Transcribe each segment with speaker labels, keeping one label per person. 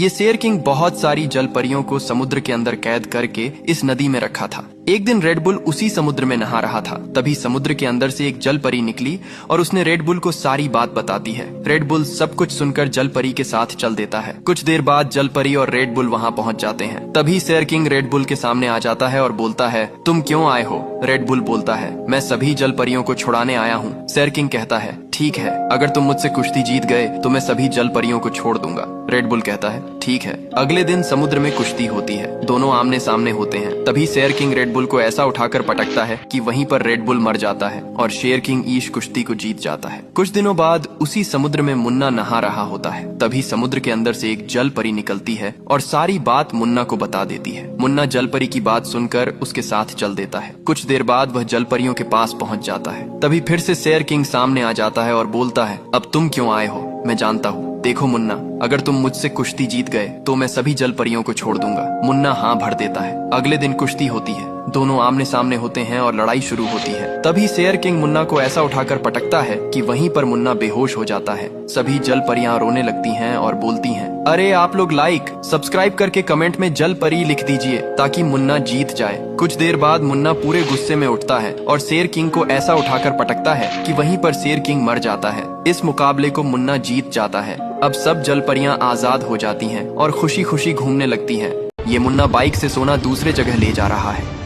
Speaker 1: ये शेर किंग बहुत सारी जल परियों को समुद्र के अंदर कैद करके इस नदी में रखा था। एक दिन रेड बुल उसी समुद्र में नहा रहा था। तभी समुद्र के अंदर से एक जल परी निकली और उसने रेड बुल को सारी बात बता दी है। रेड बुल सब कुछ सुनकर जल परी के साथ चल देता है। कुछ देर बाद जल परी और रेड बुल वहाँ पहुँच जाते हैं। तभी शेर किंग रेड बुल के सामने आ जाता है और बोलता है, तुम क्यों आए हो? रेड बुल बोलता है, मैं सभी जल परियों को छुड़ाने आया हूँ। शेर किंग कहता है, ठीक है, अगर तुम मुझसे कुश्ती जीत गए तो मैं सभी जल परियों को छोड़ दूंगा। रेड बुल कहता है, ठीक है। अगले दिन समुद्र में कुश्ती होती है। दोनों आमने सामने होते हैं। तभी शेर किंग रेड बुल को ऐसा उठाकर पटकता है कि वहीं पर रेड बुल मर जाता है और शेर किंग ईश कुश्ती को जीत जाता है। कुछ दिनों बाद उसी समुद्र में मुन्ना नहा रहा होता है। तभी समुद्र के अंदर से एक जल परी निकलती है और सारी बात मुन्ना को बता देती है। मुन्ना जल परी की बात सुनकर उसके साथ चल देता है। कुछ देर बाद वह जल परियों के पास पहुंच जाता है। तभी फिर से शेर किंग सामने आ जाता है और बोलता है, अब तुम क्यों आए हो? मैं जानता हूँ। देखो मुन्ना, अगर तुम मुझसे कुश्ती जीत गए तो मैं सभी जल परियों को छोड़ दूंगा। मुन्ना हाँ भर देता है। अगले दिन कुश्ती होती है। दोनों आमने सामने होते हैं और लड़ाई शुरू होती है। तभी शेर किंग मुन्ना को ऐसा उठाकर पटकता है कि वहीं पर मुन्ना बेहोश हो जाता है। सभी जल परियां रोने लगती हैं और बोलती हैं, अरे आप लोग लाइक सब्सक्राइब करके कमेंट में जल परी लिख दीजिए ताकि मुन्ना जीत जाए। कुछ देर बाद मुन्ना पूरे गुस्से में उठता है और शेर किंग को ऐसा उठाकर पटकता है कि वहीं पर शेर किंग मर जाता है। इस मुकाबले को मुन्ना जीत जाता है। अब सब जल परियां आजाद हो जाती हैं और खुशी खुशी घूमने लगती हैं। ये मुन्ना बाइक से सोना दूसरे जगह ले जा रहा है।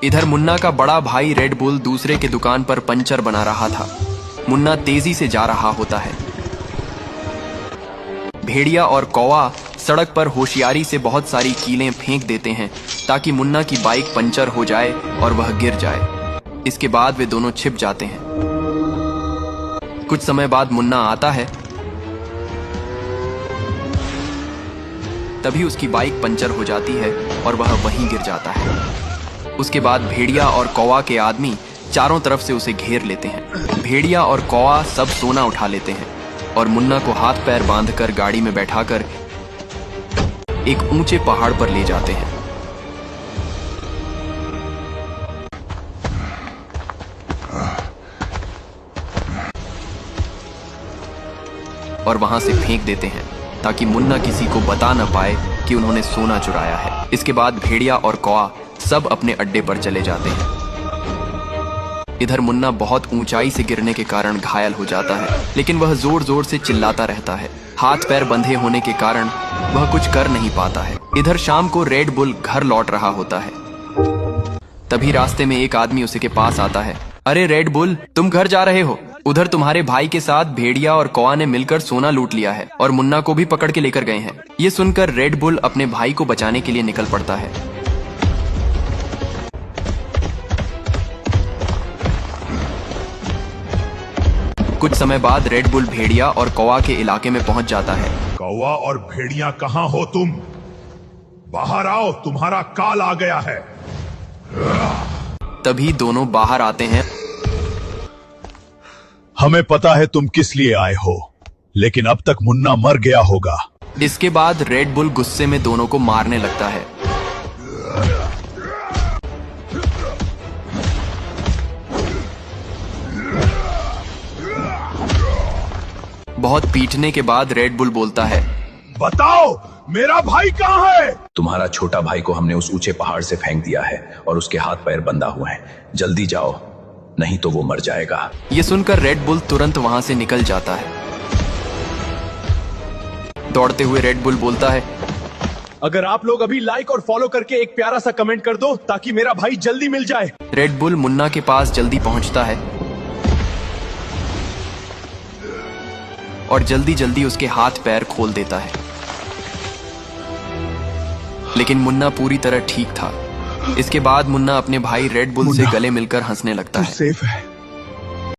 Speaker 1: इधर मुन्ना का बड़ा भाई रेड बुल दूसरे के दुकान पर पंचर बना रहा था। मुन्ना तेजी से जा रहा होता है। भेड़िया और कौवा सड़क पर होशियारी से बहुत सारी कीलें फेंक देते हैं ताकि मुन्ना की बाइक पंचर हो जाए और वह गिर जाए। इसके बाद वे दोनों छिप जाते हैं। कुछ समय बाद मुन्ना आता है। तभी उसकी बाइक पंचर हो जाती है और वह वहीं गिर जाता है। उसके बाद भेड़िया और कौवा के आदमी चारों तरफ से उसे घेर लेते हैं। भेड़िया और कौवा सब सोना उठा लेते हैं और मुन्ना को हाथ पैर बांधकर गाड़ी में बैठाकर एक ऊंचे पहाड़ पर ले जाते हैं। और वहां से फेंक देते हैं ताकि मुन्ना किसी को बता न पाए कि उन्होंने सोना चुराया है। इसके बाद भेड़िया और कौवा सब अपने अड्डे पर चले जाते हैं। इधर मुन्ना बहुत ऊंचाई से गिरने के कारण घायल हो जाता है, लेकिन वह जोर जोर से चिल्लाता रहता है। हाथ पैर बंधे होने के कारण वह कुछ कर नहीं पाता है। इधर शाम को रेड बुल घर लौट रहा होता है। तभी रास्ते में एक आदमी उसे के पास आता है। अरे रेड बुल, तुम घर जा रहे हो? उधर तुम्हारे भाई के साथ भेड़िया और कौवा ने मिलकर सोना लूट लिया है और मुन्ना को भी पकड़ के लेकर गए हैं। ये सुनकर रेड बुल अपने भाई को बचाने के लिए निकल पड़ता है। कुछ समय बाद रेड बुल भेड़िया और कौवा के इलाके में पहुंच जाता है।
Speaker 2: कौवा और भेड़िया कहाँ हो तुम? बाहर आओ, तुम्हारा काल आ गया है।
Speaker 1: तभी दोनों बाहर आते हैं।
Speaker 2: हमें पता है तुम किस लिए आए हो, लेकिन अब तक मुन्ना मर गया होगा।
Speaker 1: इसके बाद रेड बुल गुस्से में दोनों को मारने लगता है। बहुत पीटने के बाद रेड बुल बोलता है,
Speaker 2: बताओ मेरा भाई कहाँ है?
Speaker 3: तुम्हारा छोटा भाई को हमने उस ऊंचे पहाड़ से फेंक दिया है और उसके हाथ पैर बंधा हुए हैं। जल्दी जाओ, नहीं तो वो मर जाएगा।
Speaker 1: ये सुनकर रेड बुल तुरंत वहां से निकल जाता है। दौड़ते हुए रेड बुल बोलता है,
Speaker 4: अगर आप लोग अभी लाइक और फॉलो करके एक प्यारा सा कमेंट कर दो ताकि मेरा भाई जल्दी मिल जाए।
Speaker 1: रेड बुल मुन्ना के पास जल्दी पहुंचता है और जल्दी जल्दी उसके हाथ पैर खोल देता है। लेकिन मुन्ना पूरी तरह ठीक था। इसके बाद मुन्ना अपने भाई रेड बुल से गले मिलकर हंसने लगता है।
Speaker 2: सेफ है।